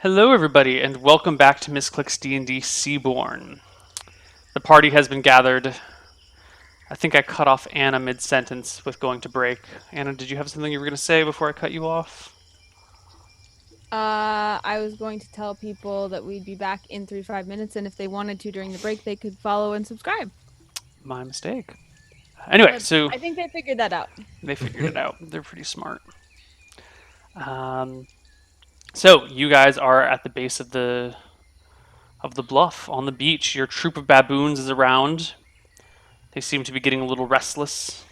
Hello, everybody, and welcome back to Misscliks D&D Seaborn. The party has been gathered. I think I cut off Anna mid-sentence with going to break. Anna, did you have something you were going to say before I cut you off? I was going to tell people that we'd be back in 3 to 5 minutes, and if they wanted to during the break, they could follow and subscribe. My mistake. Anyway, But so I think they figured that out. they figured it out. They're pretty smart. Um, so you guys are at the base of the bluff on the beach. Your troop of baboons is around. They seem to be getting a little restless.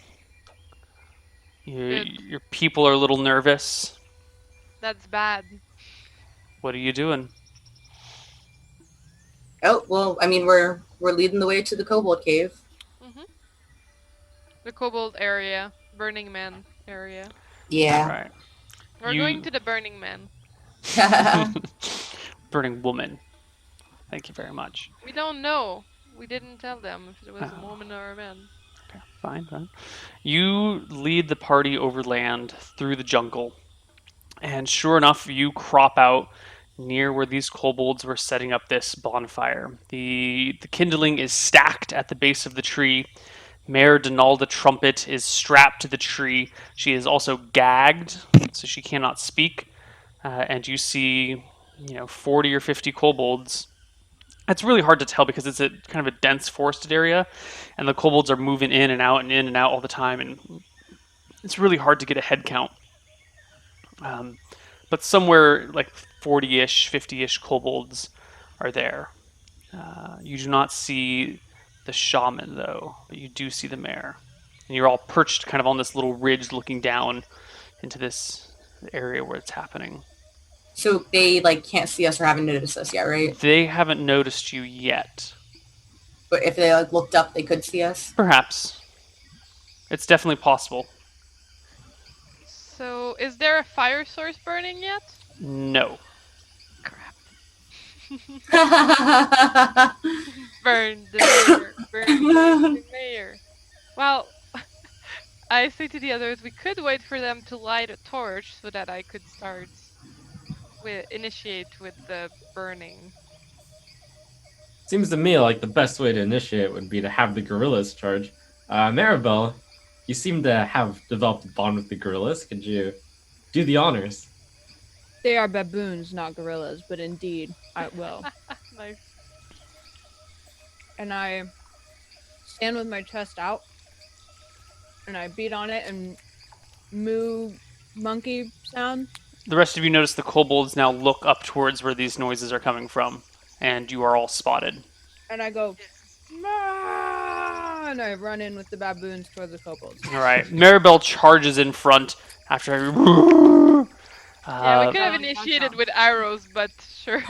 Good. Your people are a little nervous. That's bad. What are you doing? Oh, well, I mean, we're leading the way to the Kobold Cave. The Kobold area. Burning Man area. Yeah. All right. We're going to the Burning Man. Burning woman. Thank you very much. We don't know. We didn't tell them if it was a woman or a man. Okay, fine. You lead the party overland through the jungle, and sure enough, you crop out near where these kobolds were setting up this bonfire. The kindling is stacked at the base of the tree. Mayor Donalda Trumpet is strapped to the tree. She is also gagged, so she cannot speak. And you see, 40 or 50 kobolds. It's really hard to tell because it's a kind of a dense forested area, and the kobolds are moving in and out and in and out all the time, and it's really hard to get a head count. But somewhere like 40-ish, 50-ish kobolds are there. You do not see the shaman, though, but you do see the mayor. And you're all perched kind of on this little ridge looking down into this area where it's happening. So they, can't see us or haven't noticed us yet, right? They haven't noticed you yet. But if they, looked up, they could see us? Perhaps. It's definitely possible. So, is there a fire source burning yet? No. Crap. Burn the mayor. Burn the mayor. Well, I say to the others, we could wait for them to light a torch so that I could initiate with the burning. Seems to me like the best way to initiate would be to have the gorillas charge. Maribel, you seem to have developed a bond with the gorillas. Could you do the honors? They are baboons, not gorillas, but indeed, I will. Nice. And I stand with my chest out, and I beat on it and moo monkey sound. The rest of you notice the kobolds now look up towards where these noises are coming from, and you are all spotted. And I go, "Maa!" and I run in with the baboons toward the kobolds. All right. Maribel charges in front after Yeah, we could have Um, initiated with arrows, but sure.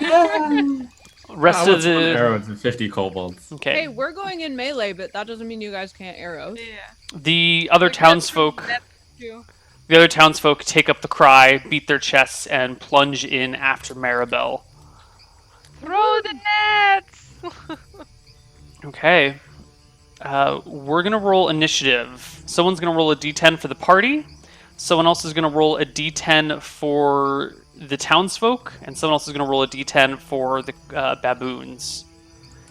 rest of the arrows and 50 kobolds. okay. Hey, we're going in melee, but that doesn't mean you guys can't arrows. Yeah. The other townsfolk That's true. take up the cry, beat their chests, and plunge in after Maribel. Throw the nets! Okay. We're gonna roll initiative. Someone's gonna roll a d10 for the party. Someone else is gonna roll a d10 for the townsfolk, and someone else is gonna roll a d10 for the baboons.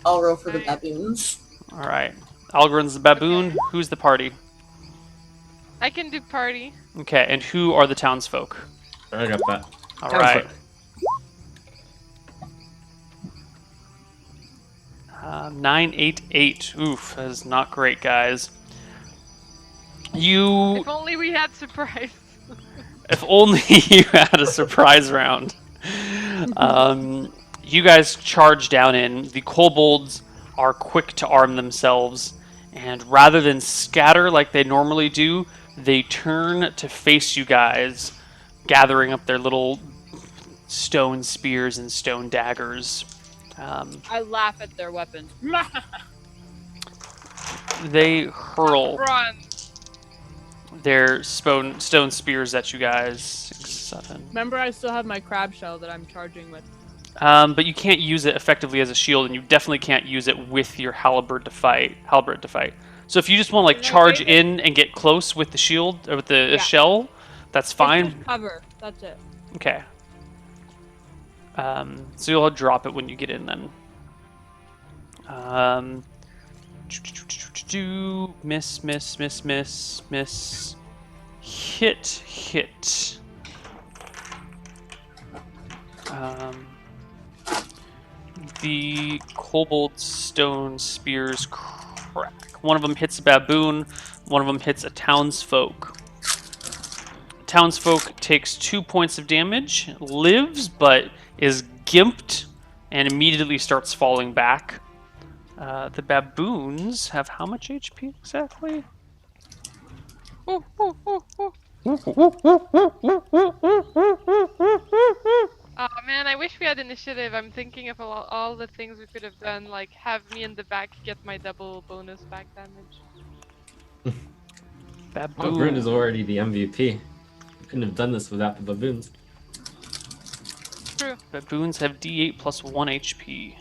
I'll roll for the baboons. All right. Algren's the baboon. Okay. Who's the party? I can do party. Okay, and who are the townsfolk? I got that. All Townsfolk. right. 988. Oof, that is not great, guys. You, If only we had surprise. if only you had a surprise round. You guys charge down in. The kobolds are quick to arm themselves, and rather than scatter like they normally do, they turn to face you guys, gathering up their little stone spears and stone daggers. I laugh at their weapons. They hurl Run. their stone spears at you guys. 6, 7. Remember, I still have my crab shell that I'm charging with. But you can't use it effectively as a shield, and you definitely can't use it with your halberd to fight. So if you just want to No, charge David. in and get close with the shield or with the Yeah. shell, that's It's fine. just cover. That's it. Okay. So you'll drop it when you get in then. Miss, miss, miss, miss, miss. Hit. The kobold stone spears crack. One of them hits a baboon, one of them hits a townsfolk. Townsfolk takes 2 points of damage, lives, but is gimped and immediately starts falling back. The baboons have how much HP exactly? Ooh, ooh, ooh, ooh. Oh man, I wish we had initiative. I'm thinking of all the things we could have done, like have me in the back get my double bonus back damage. Baboon. Brune is already the MVP. Couldn't have done this without the baboons. True. Baboons have D8 plus 1 HP.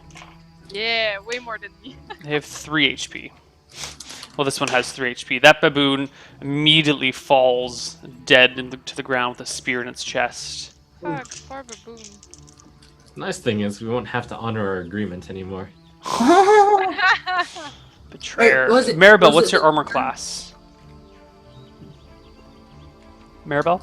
Yeah, way more than me. They have 3 HP. Well, this one has 3 HP. That baboon immediately falls dead to the ground with a spear in its chest. Fuck, poor baboon. Nice thing is, we won't have to honor our agreement anymore. Betrayer. Wait, was it- Maribel, was what's it your the- armor class? Maribel?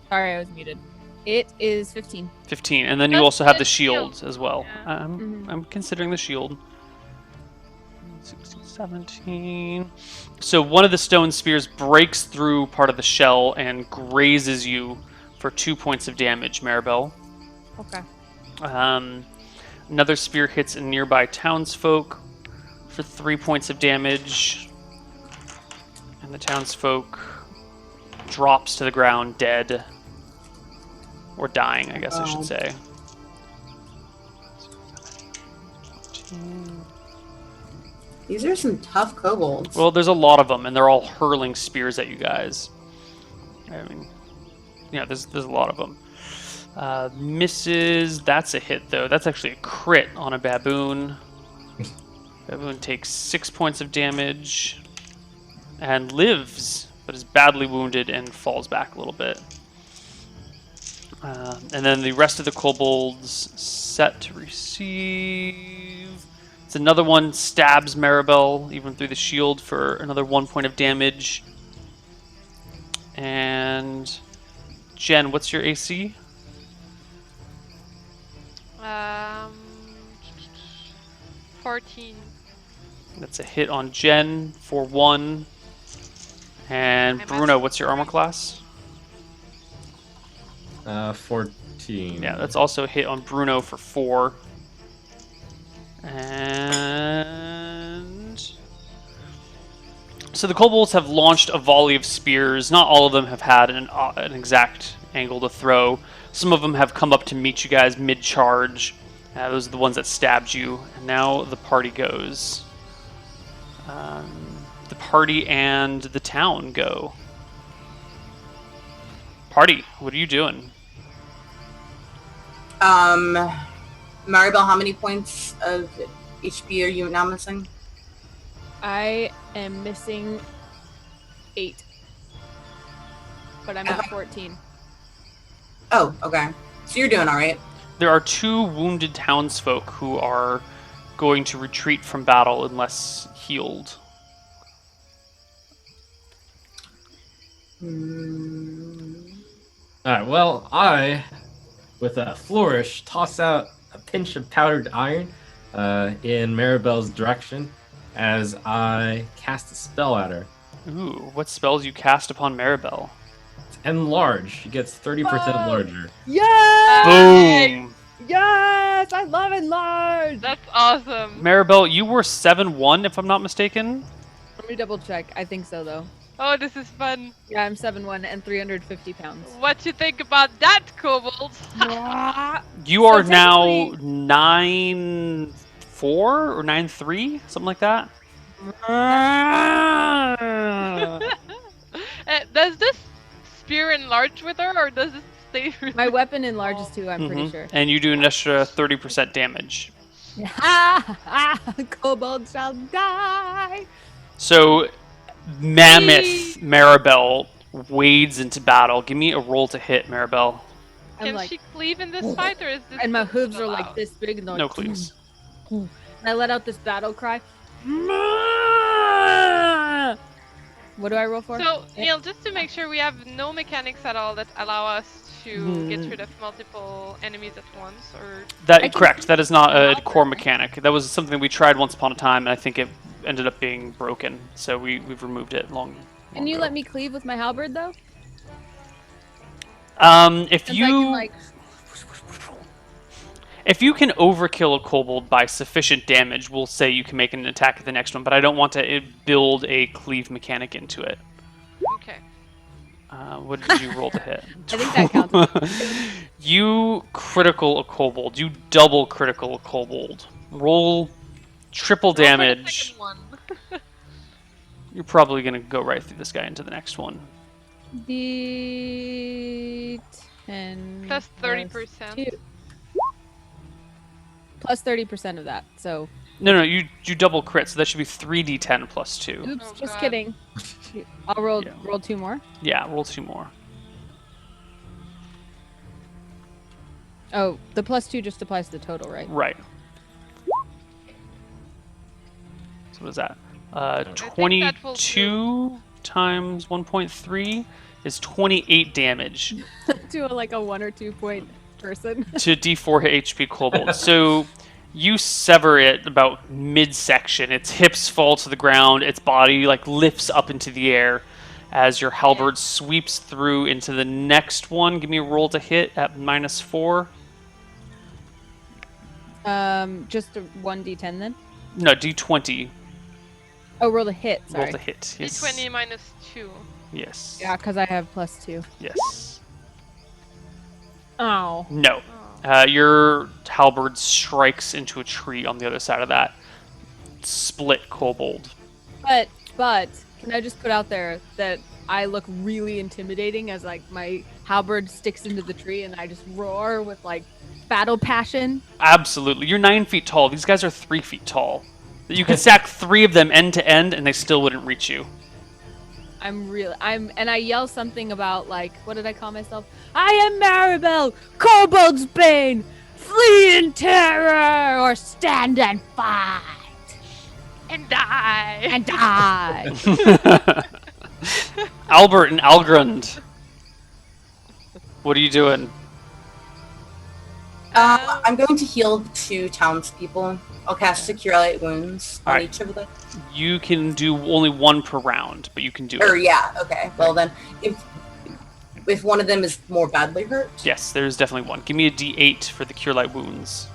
Sorry, I was muted. It is 15. 15. And then you That's also have the good shield shield. as well. Yeah. I'm considering the shield. 16, 17. So one of the stone spears breaks through part of the shell and grazes you for 2 points of damage, Maribel. Okay. Another spear hits a nearby townsfolk for 3 points of damage. And the townsfolk drops to the ground dead. Or dying, I guess I should say. These are some tough kobolds. Well, there's a lot of them, and they're all hurling spears at you guys. I mean, yeah, there's a lot of them. Misses. That's a hit, though. That's actually a crit on a baboon. Baboon takes 6 points of damage and lives, but is badly wounded and falls back a little bit. And then the rest of the kobolds set to receive. It's another one stabs Maribel even through the shield for another 1 point of damage. And Jen, what's your AC? 14. That's a hit on Jen for 1. And I'm Bruno, at what's your armor class? 14. Yeah, that's also a hit on Bruno for 4. And so the kobolds have launched a volley of spears. Not all of them have had an exact angle to throw. Some of them have come up to meet you guys mid-charge. Those are the ones that stabbed you. And now the party goes. The party and the town go. Party, what are you doing? Maribel, how many points of HP are you now missing? I am missing 8. But I'm at Okay. 14. Oh, okay. So you're doing all right. There are 2 wounded townsfolk who are going to retreat from battle unless healed. Alright, well, I, with a flourish, toss out a pinch of powdered iron in Maribel's direction as I cast a spell at her. Ooh, what spells you cast upon Maribel? It's enlarge. She gets 30% larger. Yes! Boom! Yes! I love enlarge! That's awesome. Maribel, you were 7-1, if I'm not mistaken. Let me double check. I think so, though. Oh, this is fun. Yeah, I'm 7'1" and 350 pounds. What you think about that, kobold? You are So now technically- 9-4 or 9-3, something like that. Does this spear enlarge with her, or does it stay with My her? weapon enlarges too, I'm pretty Mhm. sure. And you do an extra 30% damage. Kobold shall die! So, Mammoth Maribel wades into battle. Give me a roll to hit, Maribel. I'm Can like, she cleave in this fight, or is this? and my just hooves are allowed? like this big, and they're No like, cleaves. And I let out this battle cry. What do I roll for? So, Neil, just to make sure we have no mechanics at all that allow us to get rid of multiple enemies at once, or That I can correct. see That is not a how core that- mechanic. That was something we tried once upon a time, and I think it ended up being broken. So we've removed it long. Can you let me cleave with my halberd though? If Since I can, you like, if you can overkill a kobold by sufficient damage, we'll say you can make an attack at the next one. But I don't want to build a cleave mechanic into it. okay. What did you roll to hit? I think that counts. You critical a kobold. You double critical a kobold. Roll triple Roll for the damage. second one. You're probably gonna go right through this guy into the next one. D10 Plus 30%. Plus 30% of that. So, No, you double crit, so that should be 3d10 plus 2. oops, Oh, just God. kidding. I'll roll Yeah. roll 2 more. Yeah, roll 2 more. Oh, the plus 2 just applies to the total, right? Right. So what is that? think that will 22 times 1.3 is 28 damage To like a 1 or 2 point person. to d4 HP kobold. So you sever it about midsection. Its hips fall to the ground. Its body like lifts up into the air as your halberd sweeps through into the next one. Give me a roll to hit at -4. Just a 1d10 then. No, d20. Oh, roll a hit. Sorry. Roll to hit. Yes. D20 minus 2. Yes. Yeah, because I have plus 2. Yes. Oh. No. Oh. Your halberd strikes into a tree on the other side of that split kobold. But can I just put out there that I look really intimidating as like my halberd sticks into the tree and I just roar with like battle passion. Absolutely. You're 9 feet tall. These guys are 3 feet tall. You could sack 3 of them end to end and they still wouldn't reach you. And I yell something about like, what did I call myself? I am Maribel, Kobold's Bane, flee in terror or stand and fight And die! and die. Albert and Algrund. What are you doing? I'm going to heal 2 townspeople. I'll cast Secure Light Wounds on Alright. each of them. You can do only 1 per round, but you can do Or it. yeah, okay. Well then, if one of them is more badly hurt, Yes, there's definitely one. Give me a d8 for the Cure Light Wounds.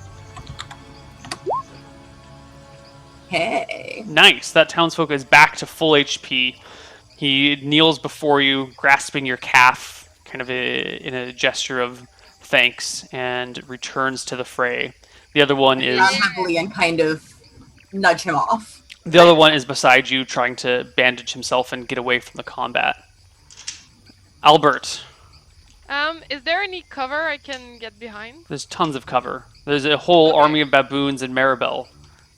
hey. Nice. That townsfolk is back to full HP. He kneels before you, grasping your calf, kind of in a gesture of thanks, and returns to the fray. The other one is Down heavily and kind of nudge him off. beside you, trying to bandage himself and get away from the combat. Albert, Is there any cover I can get behind? there's tons of cover. There's a whole Okay. army of baboons in Maribel,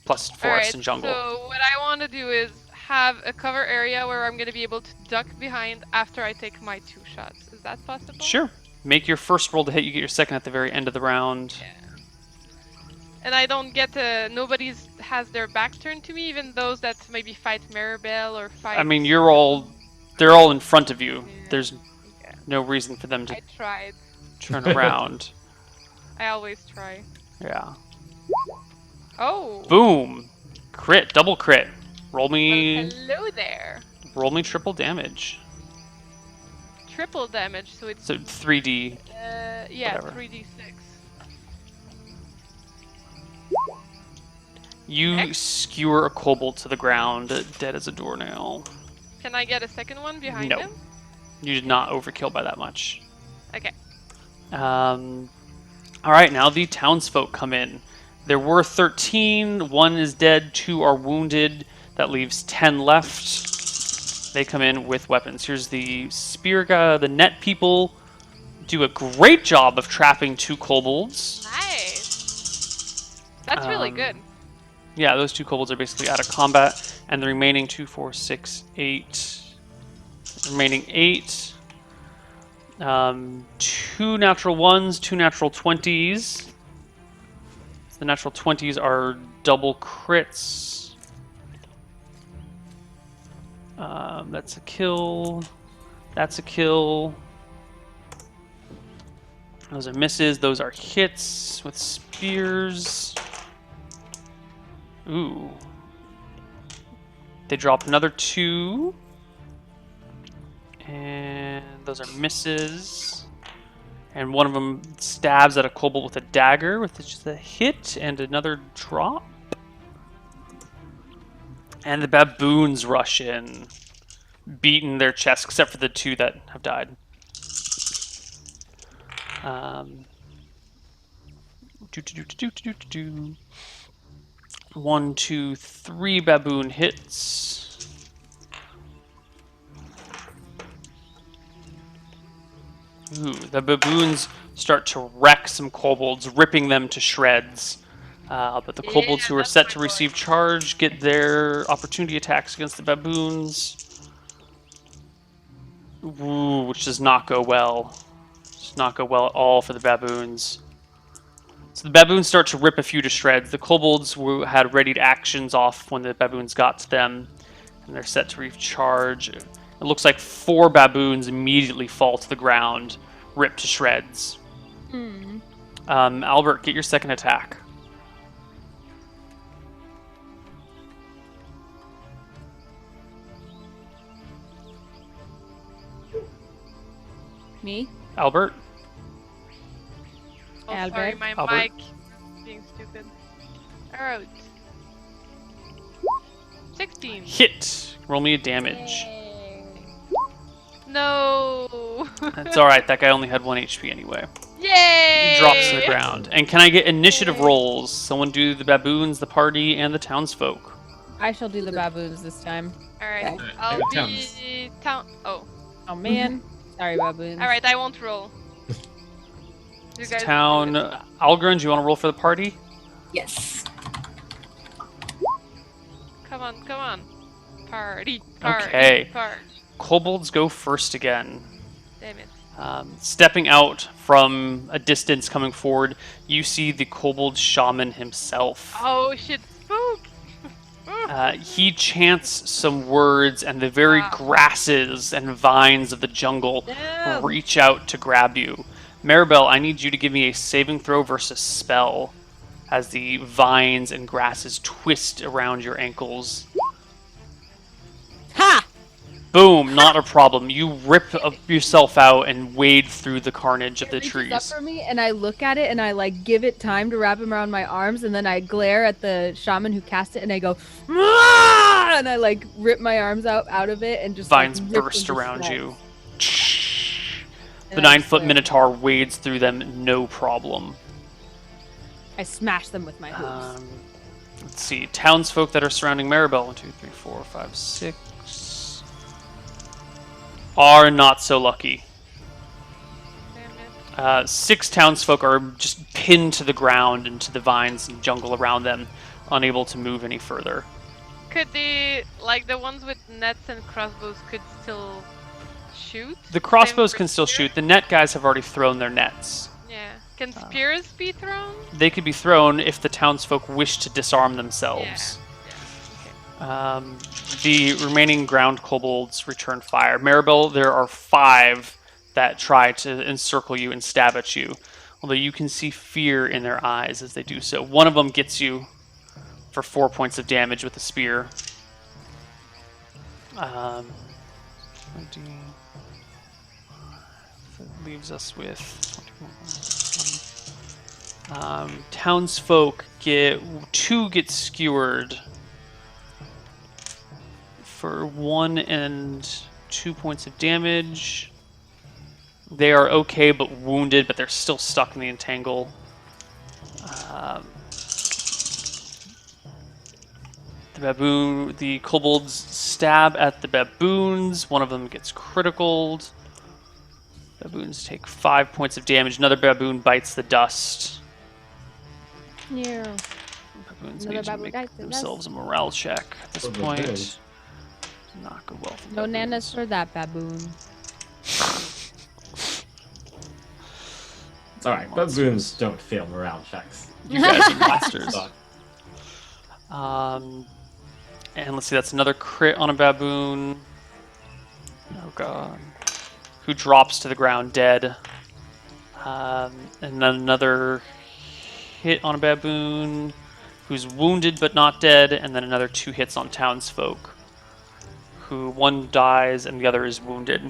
plus forest Alright, and jungle. so what I want to do is have a cover area where I'm going to be able to duck behind after I take my 2 shots. Is that possible? Sure. Make your first roll to hit. You get your second at the very end of the round. Yeah. And I don't get nobody has their back turned to me, even those that maybe fight Maribel or fight... I mean, they're all in front of you. Yeah. There's Okay. no reason for them to I tried. turn around. I always try. Yeah. Oh! Boom. Crit. Double crit. Roll Well, me hello there. triple damage. Triple damage, so it's... So 3d. yeah, whatever. 3d6. You Heck. skewer a kobold to the ground, dead as a doornail. Can I get a second one behind No. him? You did not overkill by that much. Okay. All right, now the townsfolk come in. There were 13. 1 is dead. 2 are wounded. That leaves 10 left. They come in with weapons. Here's the spear guy. The net people do a great job of trapping 2 kobolds. Nice. That's really good. Yeah, those 2 kobolds are basically out of combat. And the remaining 2, 4, 6, 8. The remaining 8 2 natural 1s, 2 natural 20s. The natural 20s are double crits. That's a kill. That's a kill. Those are misses. Those are hits with spears. Ooh. They drop another 2. And those are misses. And one of them stabs at a kobold with a dagger, with just a hit and another drop. And the baboons rush in, beating their chests, except for the 2 that have died. 1, 2, 3 baboon hits. Ooh, the baboons start to wreck some kobolds, ripping them to shreds. But the kobolds who are that's set my to boy. receive charge get their opportunity attacks against the baboons. Ooh, which does not go well. Does not go well at all for the baboons. So the baboons start to rip a few to shreds. The kobolds had readied actions off when the baboons got to them, and they're set to recharge. It looks like 4 baboons immediately fall to the ground, ripped to shreds. Albert, get your second attack. Me? Albert? Oh, sorry, Albert. my Albert. mic being stupid. Alright. 16. Hit. Roll me a damage. No. That's alright, that guy only had 1 HP anyway. Yay! He drops to the ground. And can I get initiative rolls? Someone do the baboons, the party, and the townsfolk. I shall do the baboons this time. Alright, Okay. I'll Towns. be town. Oh. Oh man. Sorry, baboons. Alright, I won't roll. You guys Town. do it. Algren, do you want to roll for the party? Yes. Come on, come on. Party, party, Okay. party. Kobolds go first again. Damn it. Stepping out from a distance, coming forward, you see the kobold shaman himself. Oh shit, spook! He chants some words, and the very Wow. grasses and vines of the jungle No. reach out to grab you. Maribel, I need you to give me a saving throw versus spell as the vines and grasses twist around your ankles. Ha! Boom, not a problem. You rip yourself out and wade through the carnage of It the reaches trees. up for me, and I look at it, and I like give it time to wrap him around my arms, and then I glare at the shaman who cast it, and I go, "Ah!" and I like rip my arms out of it, and just Vines like, rip burst into around shreds. you. And The I 9-foot swear, minotaur wades through them, no problem. I smash them with my hooves. Let's see. Townsfolk that are surrounding Maribel. 1, 2, 3, 4, 5, 6. Are not so lucky. Damn it. 6 townsfolk are just pinned to the ground into the vines and jungle around them, unable to move any further. Could the ones with nets and crossbows could still shoot? The crossbows Same can for still spear? shoot. The net guys have already thrown their nets. Yeah. Can spears be thrown? They could be thrown if the townsfolk wish to disarm themselves. Yeah. The remaining ground kobolds return fire. Maribel, there are 5 that try to encircle you and stab at you, although you can see fear in their eyes as they do so. One of them gets you for 4 points of damage with a spear. 20. That leaves us with 21. Townsfolk get 2 get skewered for 1 and 2 points of damage. They are okay but wounded, but they're still stuck in the entangle. The kobolds stab at the baboons. One of them gets criticaled. Baboons take 5 points of damage. Another baboon bites the dust. Yeah. Baboons Another need to baboon make bites the dust. themselves a morale check at this Oh, the point. baboons. Not go well for No baboons. nanas for that baboon. alright, baboons don't fail morale checks. You guys are monsters. Suck. And let's see, that's another crit on a baboon. Oh god. Who drops to the ground dead. And then another hit on a baboon who's wounded but not dead, and then another 2 hits on townsfolk, who one dies and the other is wounded.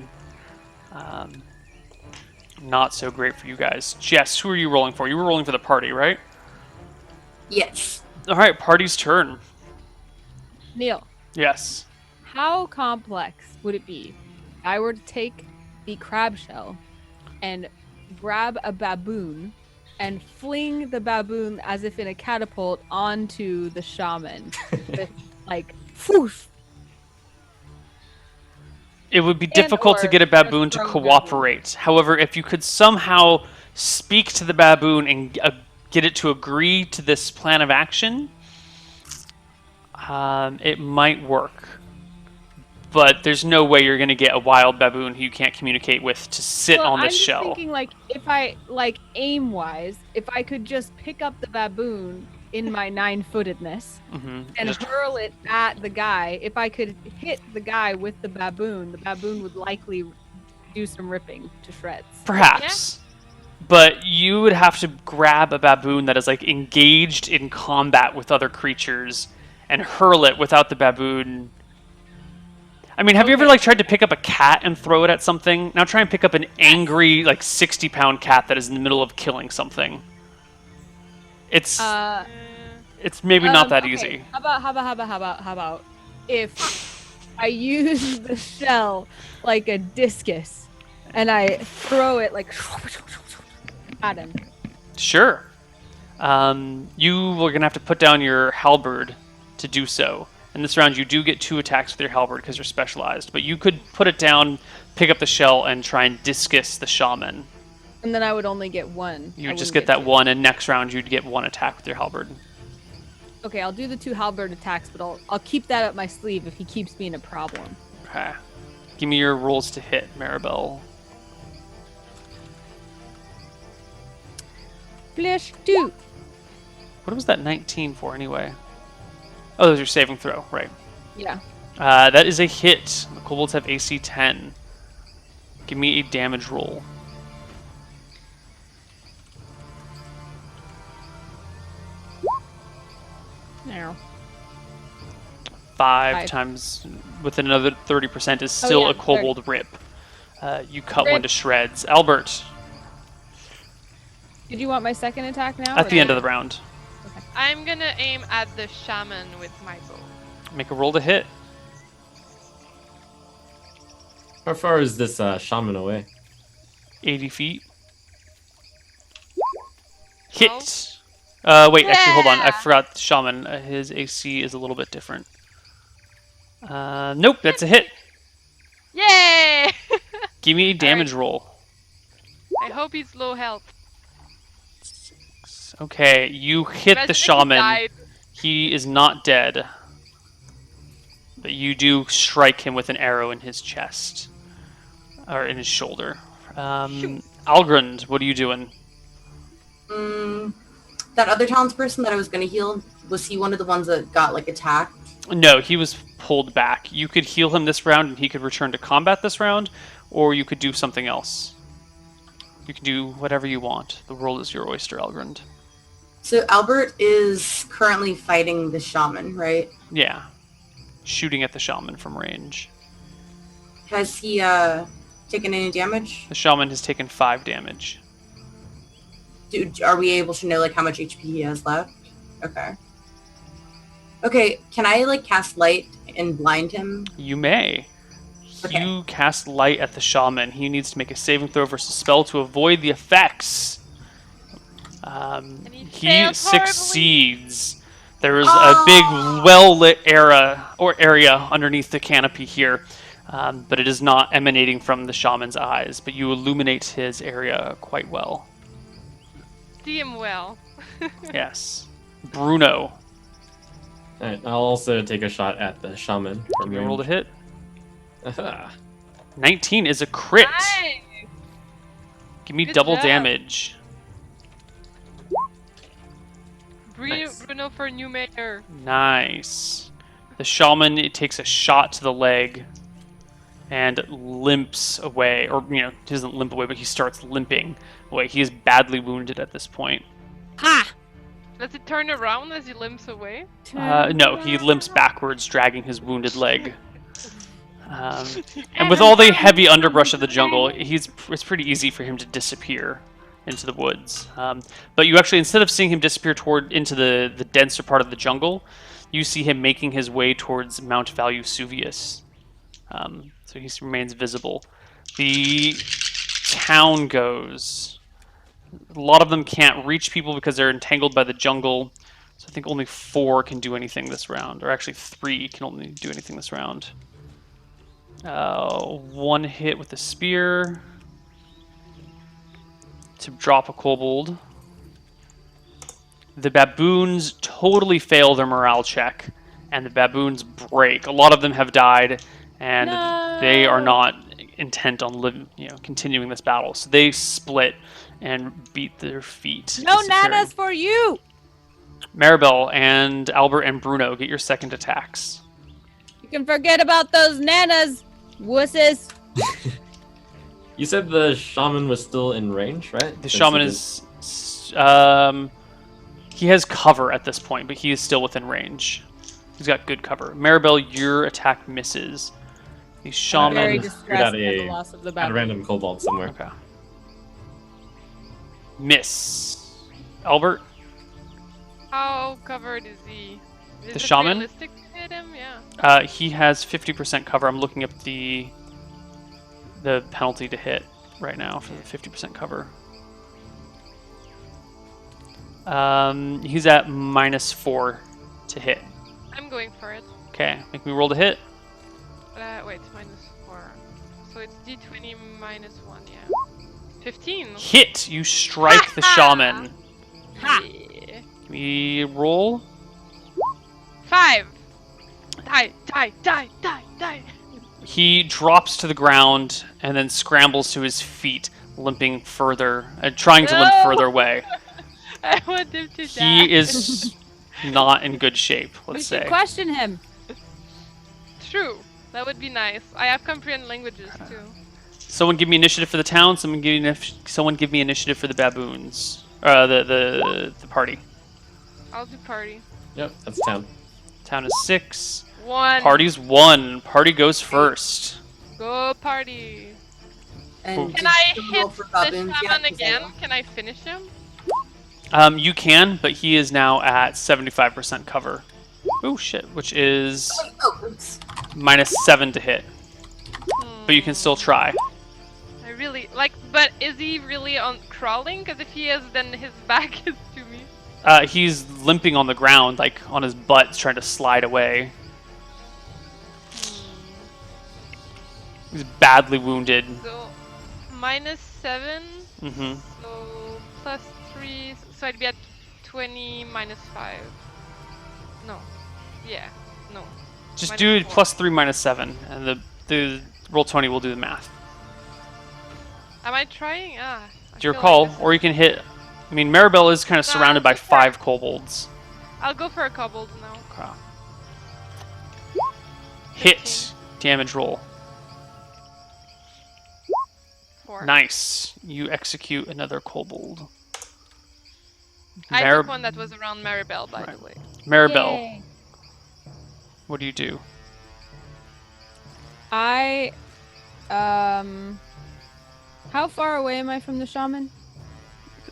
Not so great for you guys. Jess, who are you rolling for? You were rolling for the party, right? Yes. Alright, party's turn. Neil, Yes. how complex would it be if I were to take the crab shell and grab a baboon and fling the baboon as if in a catapult onto the shaman with, like, whoosh? It would be difficult to or get a baboon just to throw the cooperate. However, if you could somehow speak to the baboon and get it to agree to this plan of action, it might work. But there's no way you're going to get a wild baboon who you can't communicate with to sit on this I'm just shell. thinking, like, if I, like, aim-wise, if I could just pick up the baboon in my 9-footedness and Just- hurl it at the guy, if I could hit the guy with the baboon would likely do some ripping to shreds. Perhaps. But you would have to grab a baboon that is, like, engaged in combat with other creatures and hurl it without the baboon. I mean, have you ever, like, tried to pick up a cat and throw it at something? Now try and pick up an angry, like, 60-pound cat that is in the middle of killing something. It's maybe not that Okay. easy. How about if I use the shell like a discus and I throw it like at him? Sure. You were going to have to put down your halberd to do so. In this round, you do get 2 attacks with your halberd because you're specialized, but you could put it down, pick up the shell, and try and discus the shaman. And then I would only get 1. You I would just wouldn't get that 2. 1, and next round you'd get 1 attack with your halberd. Okay, I'll do the 2 halberd attacks, but I'll keep that up my sleeve if he keeps being a problem. Okay. Give me your rolls to hit, Maribel. Flesh 2. What was that 19 for anyway? Oh, that was your saving throw, right. Yeah. That is a hit. The kobolds have AC 10. Give me a damage roll. Now. 5 times with another 30% is still yeah, a kobold rip. You cut one to shreds. Albert, Did you want my second attack now? at the end of the round, I'm gonna aim at the shaman with my bow. make a roll to hit. How far is this shaman away? 80 feet. Hit! Wait, actually, hold on. I Yeah. forgot the shaman. His AC is a little bit different. Nope, that's a hit. Yay! Give me a damage roll. I hope he's low health. Okay, you hit Imagine the if he shaman. died. He is not dead. But you do strike him with an arrow in his chest. Or in his shoulder. Algrund, what are you doing? That other townsperson that I was going to heal, was he one of the ones that got, like, attacked? No, he was pulled back. You could heal him this round and he could return to combat this round, or you could do something else. You can do whatever you want. The world is your oyster, Algrund. So Albert is currently fighting the shaman, right? Yeah. Shooting at the shaman from range. Has he taken any damage? The shaman has taken 5 damage. Are we able to know, like, how much HP he has left? Okay. Okay, can I, like, cast light and blind him? You may. Okay. You cast light at the shaman. He needs to make a saving throw versus spell to avoid the effects. he He failed horribly. succeeds. There is a big, well-lit area underneath the canopy here, but it is not emanating from the shaman's eyes. But you illuminate his area quite well. See him well. Yes. Bruno, Alright, I'll also take a shot at the shaman. give me a roll to hit. Aha. 19 is a crit. Nice. Give me Good double job. damage. Bruno for new mayor. Nice. The shaman takes a shot to the leg and limps away, or he doesn't limp away, but he starts limping away. He is badly wounded at this point. Ha! Does it turn around as he limps away? No, he limps backwards, dragging his wounded leg. And with all the heavy underbrush of the jungle, it's pretty easy for him to disappear into the woods. But you actually, instead of seeing him disappear into the denser part of the jungle, you see him making his way towards Mount Vesuvius. So he remains visible. The town goes. A lot of them can't reach people because they're entangled by the jungle. So I think only 4 can do anything this round. Or actually 3 can only do anything this round. 1 hit with the spear to drop a kobold. The baboons totally fail their morale check, and the baboons break. A lot of them have died, and they are not intent on continuing this battle. So they split and beat their feet. No nanas for you! Maribel and Albert and Bruno, get your second attacks. You can forget about those nanas, wusses. You said the shaman was still in range, right? The shaman is... he has cover at this point, but he is still within range. He's got good cover. Maribel, your attack misses. The shaman... Very distressed by the loss of the a battle. random kobold somewhere. Okay. Miss. Albert? How covered is he? Is The it shaman? realistic to hit him? Yeah. He has 50% cover. I'm looking up the penalty to hit right now for the 50% cover. He's at -4 to hit. I'm going for it. Okay, make me roll to hit. Wait, -4. So it's d20 -1, yeah. 15. Hit! You strike the shaman. Ha! Yeah. Give me a roll. 5. Die, die, die, die, die. He drops to the ground and then scrambles to his feet, limping further, trying to limp No! further away. I want him to die. He is not in good shape, We let's should say. question him. True. That would be nice. I have comprehend languages too. Someone give me initiative for the town. Someone give me initiative for the baboons. The party. I'll do party. Yep, that's 10. Town is 6. 1. Party's 1. Party goes first. Go party. And Can did I you hit roll for the baboons yet? shaman 'Cause I again? don't- Can I finish him? You can, but he is now at 75% cover. Oh shit, which is Oh, oops. -7 to hit. But you can still try. I really like, but is he really on crawling? Because if he is, then his back is to me. He's limping on the ground, like on his butt, trying to slide away. He's badly wounded. So -7. hmm So +3. So I'd be at 20 -5. No. Yeah. No. Just Minus do 4. +3 -7, and the Roll20 will do the math. Am I trying? I It's your feel call, like this or is- you can hit. I mean, Maribel is kind of Nah, surrounded by just try. 5 kobolds. I'll go for a kobold now. Okay. Hit. Damage roll. 4. Nice. You execute another kobold. I Mar- took one that was around Maribel, by Right. the way. Maribel, Yay. what do you do? I, how far away am I from the shaman?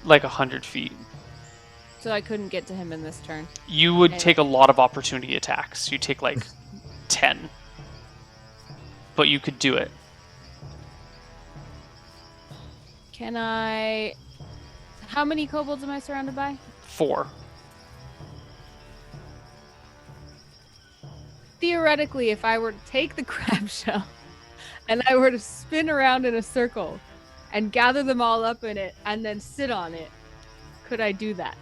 Like 100 feet. So I couldn't get to him in this turn. You would Okay. take a lot of opportunity attacks. You take like 10. But you could do it. Can I? How many kobolds am I surrounded by? 4. Theoretically, if I were to take the crab shell and I were to spin around in a circle and gather them all up in it and then sit on it, could I do that?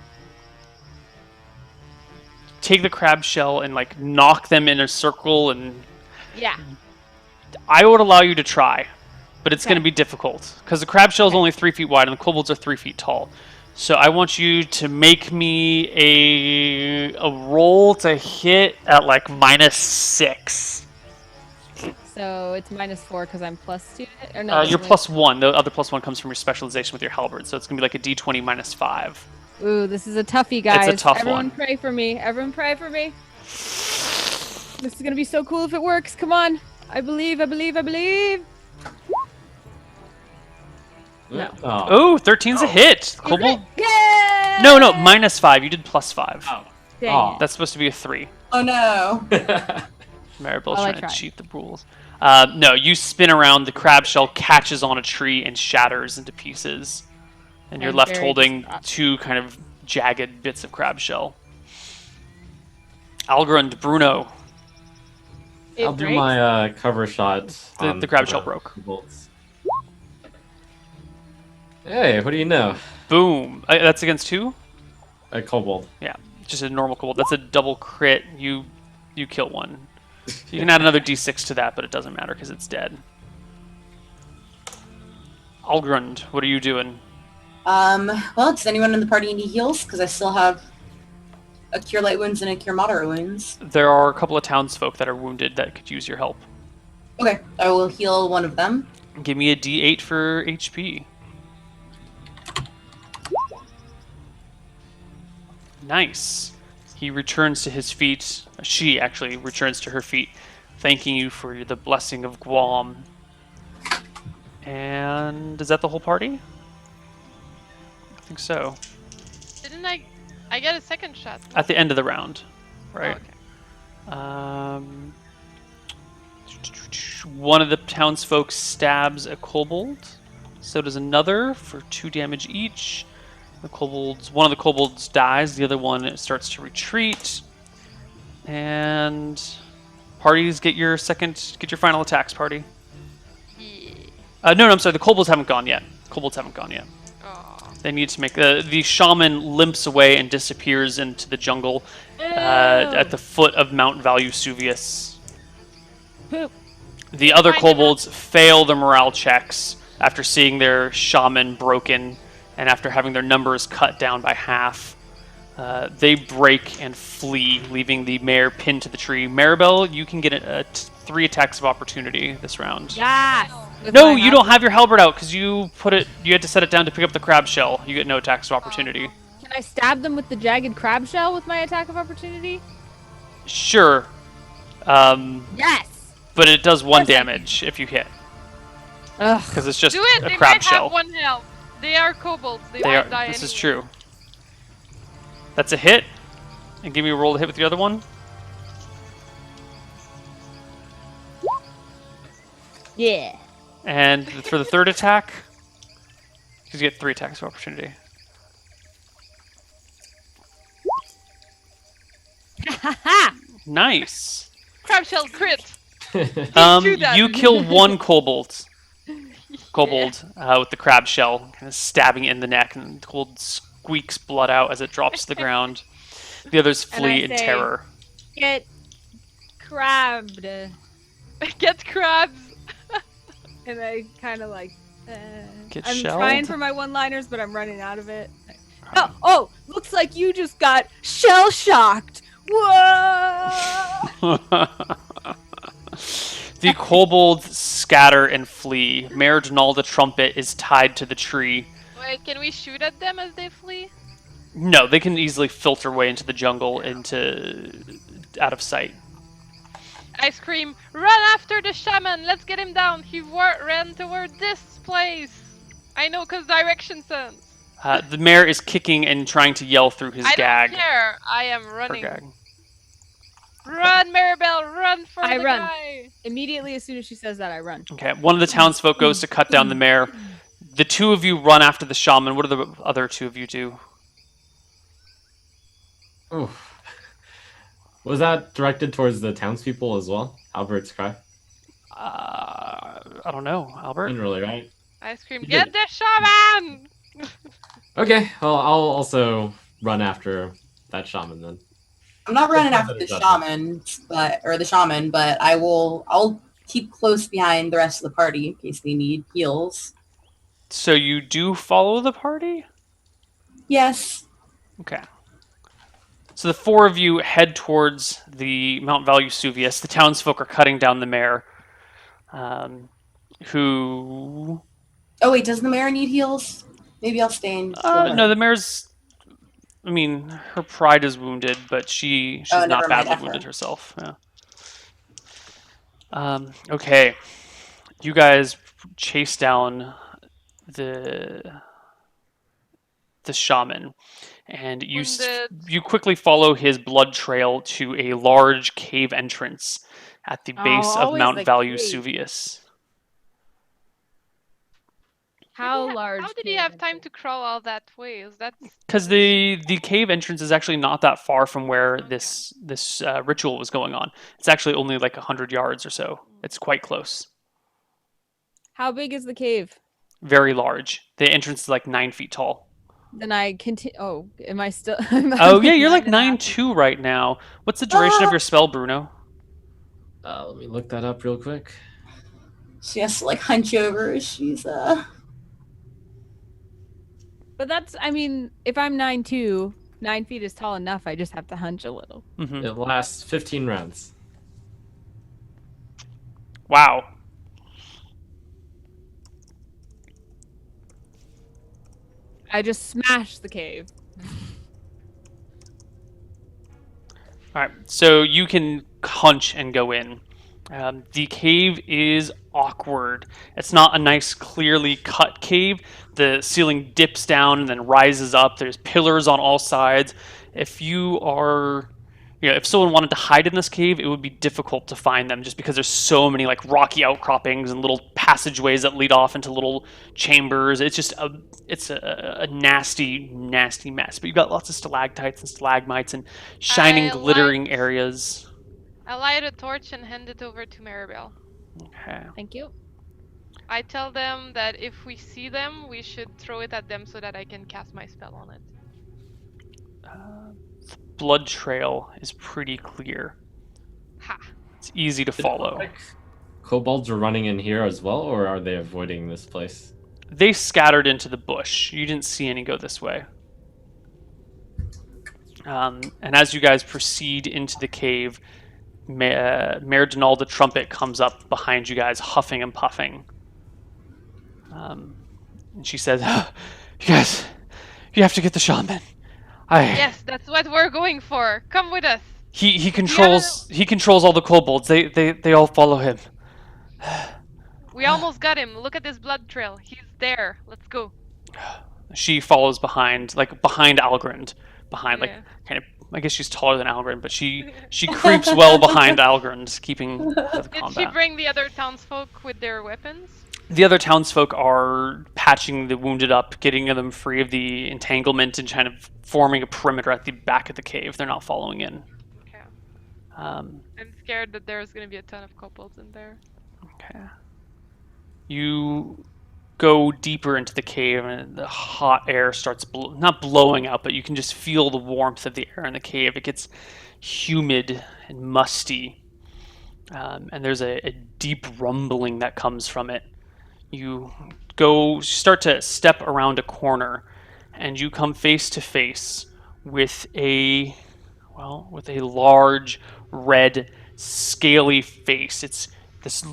Take the crab shell and like knock them in a circle, and Yeah. I would allow you to try, but it's Okay. going to be difficult because the crab shell is only 3 feet wide and the kobolds are 3 feet tall. So I want you to make me a roll to hit at like -6. So it's -4 because I'm +2. Or no, You're only- +1. The other +1 comes from your specialization with your halberd, so it's gonna be like a D20 -5. Ooh, this is a toughie, guys. tough Everyone one. pray for me. Everyone pray for me. This is gonna be so cool if it works. Come on. I believe, I believe, I believe. No. Oh. Oh, 13's a hit. Kobold. Yeah! No, -5. You did +5. Oh. Dang Oh. it. That's supposed to be a 3. Oh no. Maribel's Well, I trying to tried. cheat the rules. No, you spin around. The crab shell catches on a tree and shatters into pieces, and you're I'm left very holding distraught. 2 kind of jagged bits of crab shell. Algrund, Bruno. It I'll do breaks? my cover shot. The crab shell broke. Bolts. Hey, what do you know? Boom. That's against 2? A kobold. Yeah, just a normal kobold. That's a double crit. You kill one. You can add another d6 to that, but it doesn't matter because it's dead. Algrund, what are you doing? Well, does anyone in the party need heals? Because I still have a cure light wounds and a cure moderate wounds. There are a couple of townsfolk that are wounded that could use your help. Okay, I will heal one of them. Give me a d8 for HP. Nice. He returns to his feet. She actually returns to her feet, thanking you for the blessing of Guam. And is that the whole party? I think so. Didn't I get a second shot? At the end of the round, right? Oh, okay. One of the townsfolk stabs a kobold. So does another for 2 damage each. One of the kobolds dies. The other one starts to retreat. And parties, get your final attacks, party. Yeah. No, I'm sorry. The kobolds haven't gone yet. Oh. They need to make the shaman limps away and disappears into the jungle at the foot of Mount Valusuvius. Poop. The other Find kobolds fail the morale checks after seeing their shaman broken and after having their numbers cut down by half. They break and flee, leaving the mayor pinned to the tree. Maribel, you can get 3 attacks of opportunity this round. Yes. With No, my you don't have your halberd out because you had to set it down to pick up the crab shell. You get no attacks of opportunity. Can I stab them with the jagged crab shell with my attack of opportunity? Sure. Yes. But it does 1 Yes, I- damage if you hit. Ugh. Because it's just Do it! a They crab might shell. have 1 health. They are kobolds. They They might are, die this is anyway. true. That's a hit. And give me a roll to hit with the other one. Yeah. And for the third attack, you get 3 attacks of opportunity. Ha ha. Nice. Crab shell crit! do that. You kill 1 kobold. With the crab shell, kind of stabbing it in the neck, and the kobold squeaks blood out as it drops to the ground. The others And I flee in say- terror. Get crabbed. Get crabs! And I kind of like. Get I'm shelled? trying for my one-liners, but I'm running out of it. Oh, looks like you just got shell shocked. Whoa! The kobolds scatter and flee. Mayor Donald the Trumpet is tied to the tree. Wait, can we shoot at them as they flee? No, they can easily filter away into the jungle, out of sight. I scream, run after the shaman! Let's get him down! He ran toward this place! I know, cause direction sense! The mayor is kicking and trying to yell through his I gag. don't care! I am Her running. gag. Run, Maribel! Run for I the run. guy! Immediately, as soon as she says that, I run. Okay, one of the townsfolk goes to cut down the mayor. The 2 of you run after the shaman. What do the other 2 of you do? Oof. Was that directed towards the townspeople as well? Albert's cry? I don't know, Albert. Didn't really, right? I scream, You get did. the shaman! Okay, well, I'll also run after that shaman then. I'm not running It's after the not shaman, but I'll keep close behind the rest of the party in case they need heals. So you do follow the party? Yes. Okay. So the four of you head towards the Mount Vesuvius. The townsfolk are cutting down the mare. Who? Oh wait, does the mayor need heals? Maybe I'll stay and heal No, her. the mare's. I mean, her pride is wounded, but she's Oh, not never mind. badly F wounded her. herself. Yeah. Okay, you guys chase down the shaman, and Wounded. you quickly follow his blood trail to a large cave entrance at the Oh, base of always Mount the cave. Vesuvius. How large? How did he cave have time entrance? to crawl all that way? Is that Because the cave entrance is actually not that far from where Okay. this ritual was going on. It's actually only like 100 yards or so. It's quite close. How big is the cave? Very large. The entrance is like 9 feet tall. Then I continue. Oh, am I still? I'm Oh yeah, you're like 9.5. 9-2 right now. What's the duration of your spell, Bruno? Let me look that up real quick. She has to like hunch over. She's But that's. I mean, if I'm 9.2, 9 feet is tall enough. I just have to hunch a little. Mm-hmm. It lasts 15 rounds. Wow. I just smashed the cave. All right, so you can hunch and go in. The cave is awkward. It's not a nice, clearly cut cave. The ceiling dips down and then rises up. There's pillars on all sides. If you are, if someone wanted to hide in this cave, it would be difficult to find them just because there's so many like rocky outcroppings and little passageways that lead off into little chambers. It's just a nasty, nasty mess. But you've got lots of stalactites and stalagmites and shining, glittering areas. I light a torch and hand it over to Maribel. Okay. Thank you. I tell them that if we see them, we should throw it at them so that I can cast my spell on it. The blood trail is pretty clear. Ha! It's easy to Did it look follow. like kobolds are running in here as well, or are they avoiding this place? They scattered into the bush. You didn't see any go this way. And as you guys proceed into the cave, Mayor Denal the trumpet comes up behind you guys, huffing and puffing. And she says, "You guys, you have to get the shaman. Yes, that's what we're going for. Come with us. He controls all the kobolds. They all follow him." We almost got him. Look at this blood trail. He's there. Let's go. She follows behind Algrind, kind of. I guess she's taller than Algrind, but she creeps well behind Algrind, keeping out of the Did combat. she bring the other townsfolk with their weapons? The other townsfolk are patching the wounded up, getting them free of the entanglement, and kind of forming a perimeter at the back of the cave. They're not following in. Okay. Um, I'm scared that there's going to be a ton of kobolds in there. okay. You go deeper into the cave, and the hot air starts not blowing out, but you can just feel the warmth of the air in the cave. It gets humid and musty, and there's a deep rumbling that comes from it. You start to step around a corner, and you come face to face with a large, red, scaly face. It's this.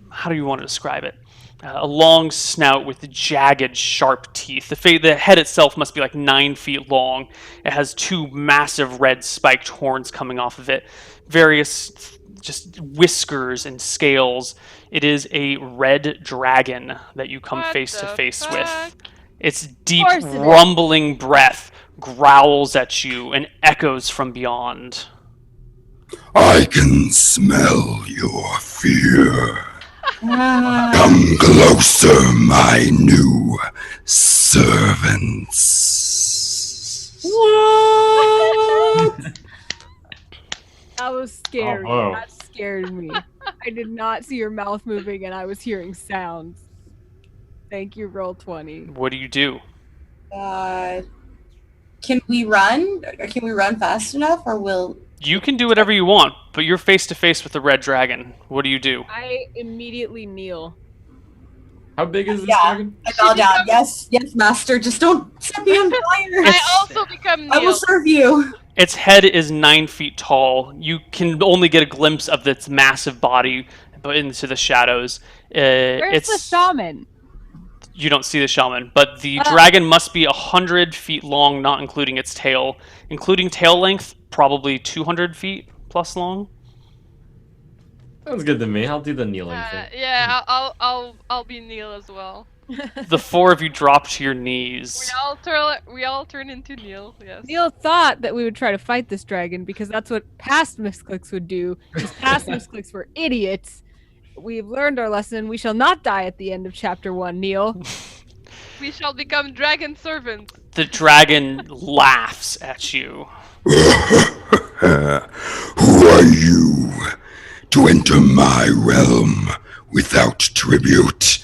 How do you want to describe it? A long snout with jagged, sharp teeth. The head itself must be like 9 feet long. It has two massive red spiked horns coming off of it. Various just whiskers and scales. It is a red dragon that you come face to face with. Its deep, rumbling breath growls at you and echoes from beyond. I can smell your fear. Come closer, my new servants. What? That was scary. Oh, whoa. That scared me. I did not see your mouth moving, and I was hearing sounds. Thank you, Roll20. What do you do? Can we run? Or can we run fast enough, or will? You can do whatever you want, but you're face to face with the red dragon. What do you do? I immediately kneel. How big is this Yeah. dragon? I She bow down. becomes- Yes, master. Just don't set me on fire. I also become I will Neil. serve you. Its head is 9 feet tall. You can only get a glimpse of its massive body but into the shadows. Where's It's the shaman? You don't see the shaman, but the Oh. dragon must be 100 feet long, not including its tail. Including tail length, probably 200 feet plus long. Sounds good to me. I'll do the kneeling thing. Yeah, I'll be Neil as well. The four of you drop to your knees. We all turn into Neil. Yes. Neil thought that we would try to fight this dragon because that's what past Misscliks would do. Because past Misscliks were idiots. We've learned our lesson. We shall not die at the end of chapter 1, Neil. We shall become dragon servants. The dragon laughs at you. Who are you to enter my realm without tribute?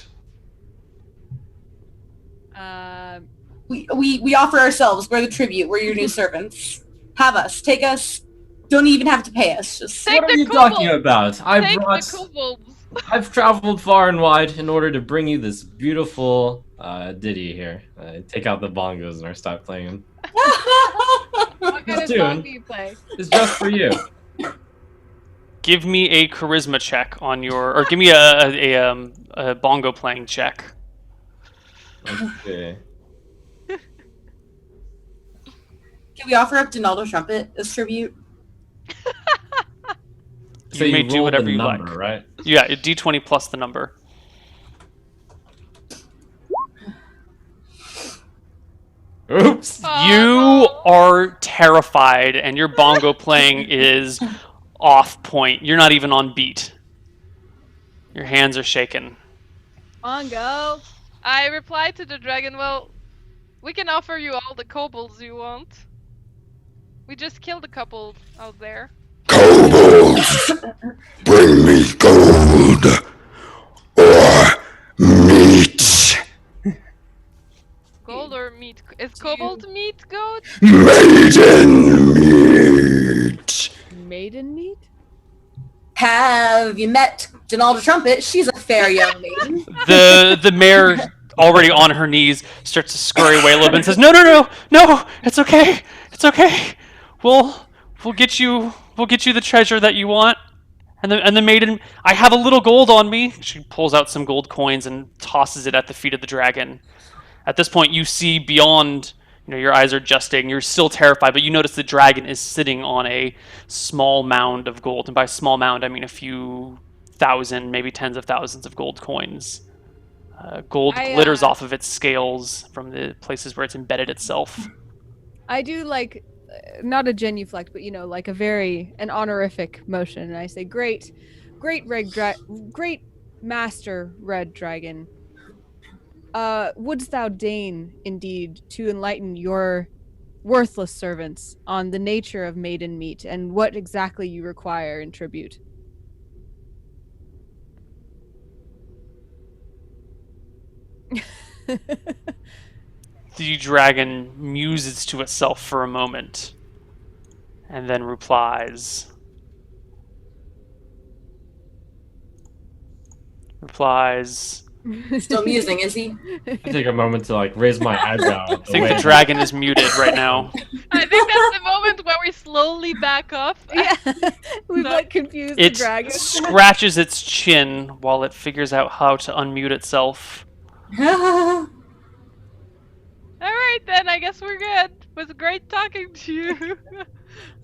We offer ourselves. We're the tribute. We're your new servants. Have us. Take us. Don't even have to pay us. Just Take What are the you talking kobolds. about? Take the kobolds. I've traveled far and wide in order to bring you this beautiful ditty here. Take out the bongos and I start playing them. What kind of Tune. song do you play? It's just for you. Give me a charisma check on your, or give me a bongo playing check. Okay. Can we offer up Donaldo Trumpet as tribute? So You may you do roll whatever the you number, like. right? Yeah, a d20 plus the number. Oops. Oh, You no. are terrified, and your bongo playing is off point. You're not even on beat. Your hands are shaking. Bongo. I replied to the dragon, well, we can offer you all the kobolds you want. We just killed a couple out there. Kobolds, bring me gold or meat. Gold or meat? Is kobold meat good? Maiden meat. Maiden meat? Have you met Donaldo Trumpet? She's a fair young maiden. The mayor, already on her knees, starts to scurry away a little bit and says, "No, it's okay, it's okay. We'll get you the treasure that you want." And the maiden, "I have a little gold on me." She pulls out some gold coins and tosses it at the feet of the dragon. At this point, you see beyond. Your eyes are adjusting. You're still terrified, but you notice the dragon is sitting on a small mound of gold. And by small mound, I mean a few thousand, maybe tens of thousands of gold coins. Gold glitters off of its scales from the places where it's embedded itself. I do like, not a genuflect, but like an honorific motion. And I say, great master red dragon. Wouldst thou deign, indeed, to enlighten your worthless servants on the nature of maiden meat and what exactly you require in tribute? The dragon muses to itself for a moment and then replies. Still musing, is he? I take a moment to raise my eyebrow. I think the dragon is muted right now. I think that's the moment where we slowly back up. Yeah, we've confused the It dragon. scratches its chin while it figures out how to unmute itself. Alright then, I guess we're good. It was great talking to you.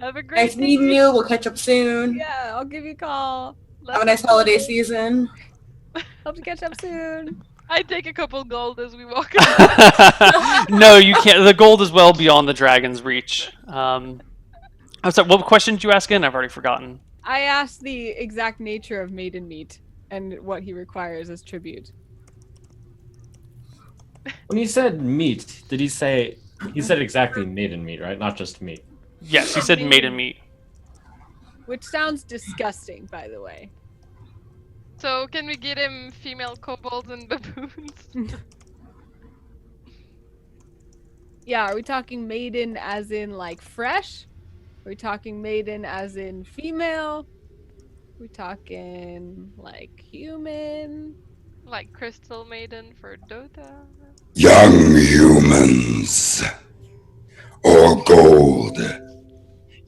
Have a great Nice meeting you. We'll catch up soon. Yeah, I'll give you a call. Have a nice holiday season. Hope to catch up soon. I take a couple gold as we walk No, you can't. The gold is well beyond the dragon's reach. I'm sorry, what question did you ask again? I've already forgotten. I asked the exact nature of maiden meat and what he requires as tribute. When he said meat, did he say... He said exactly maiden meat, right? Not just meat. Yes, he said maiden meat. Which sounds disgusting, by the way. So can we get him female kobolds and baboons? Yeah, are we talking maiden as in fresh? Are we talking maiden as in female? Are we talking human? Like Crystal Maiden for Dota. Young humans, or gold.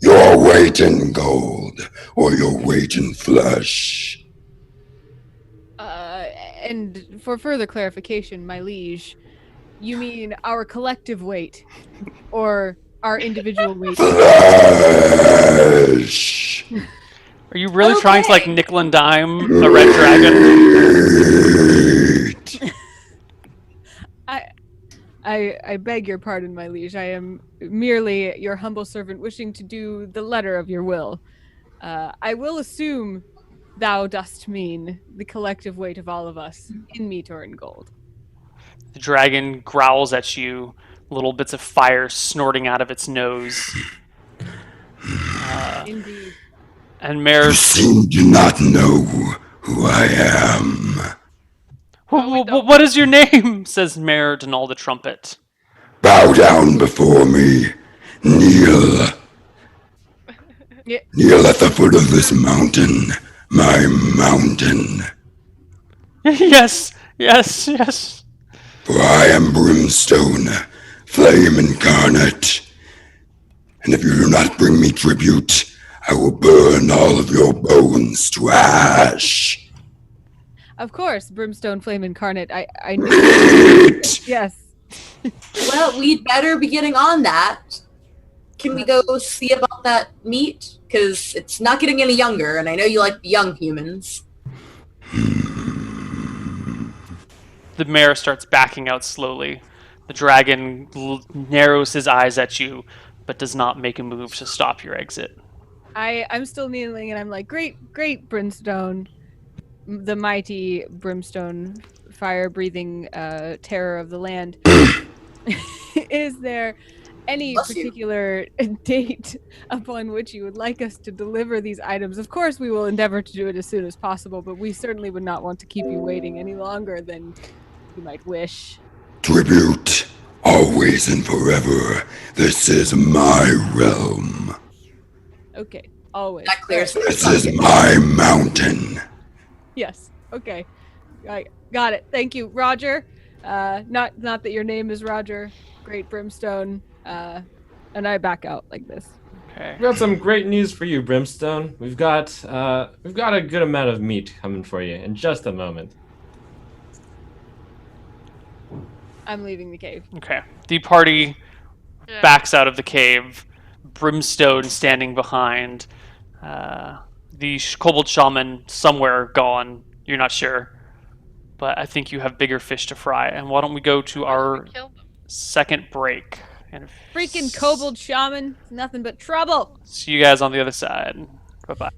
Your weight in gold, or your weight in flesh. And for further clarification, my liege, you mean our collective weight or our individual weight? Flesh. Are you really trying to like Okay. nickel and dime a red dragon? Meat. I beg your pardon, my liege. I am merely your humble servant wishing to do the letter of your will. I will assume thou dost mean the collective weight of all of us in meat or in gold. The dragon growls at you, little bits of fire snorting out of its nose. Indeed. And You Mare, seem to not know who I am. No, we don't. What is your name? Says Mare Denal the trumpet. Bow down before me. Kneel. Yeah. Kneel at the foot of this mountain. My mountain. Yes, yes, yes. For I am brimstone, flame incarnate. And if you do not bring me tribute, I will burn all of your bones to ash. Of course, brimstone flame incarnate. I knew. Meat. Yes. Well, we'd better be getting on that. Can we go see about that meat? Because it's not getting any younger, and I know you like the young humans. The mare starts backing out slowly. The dragon narrows his eyes at you, but does not make a move to stop your exit. I'm still kneeling and I'm like, great brimstone, the mighty brimstone, fire-breathing terror of the land. Is there any Bless you. particular date upon which you would like us to deliver these items? Of course, we will endeavor to do it as soon as possible, but we certainly would not want to keep you waiting any longer than you might wish. Tribute. Always and forever. This is my realm. Okay, always. That clears All right. This is my mountain. Yes. Okay. I got it. Thank you, Roger. Not that your name is Roger. Great brimstone. And I back out like this. Okay. We've got some great news for you, Brimstone. We've got a good amount of meat coming for you in just a moment. I'm leaving the cave. Okay. The party Yeah. backs out of the cave, Brimstone standing behind. The kobold shaman somewhere gone. You're not sure. But I think you have bigger fish to fry. And why don't we go to our We killed them. second break? And Freaking kobold shaman. Nothing but trouble. see you guys on the other side. Bye bye.